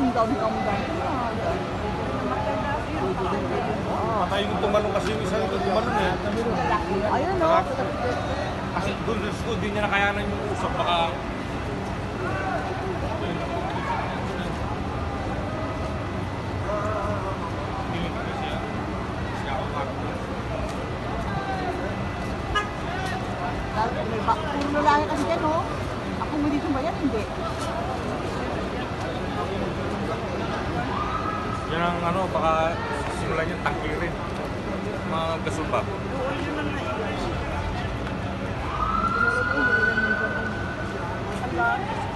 calm down, calm down. Patay yung tumalong kasi yung isa yung tumalong eh. Ayun no. Kasi doon sa school, di niya nakayanan yung usap. Baka... Puro lalaki kasi dyan, no? Ako mo dito ba yan? Hindi. Yan ang ano, baka simulan yung tangkirin. Mga gasumba. Allah.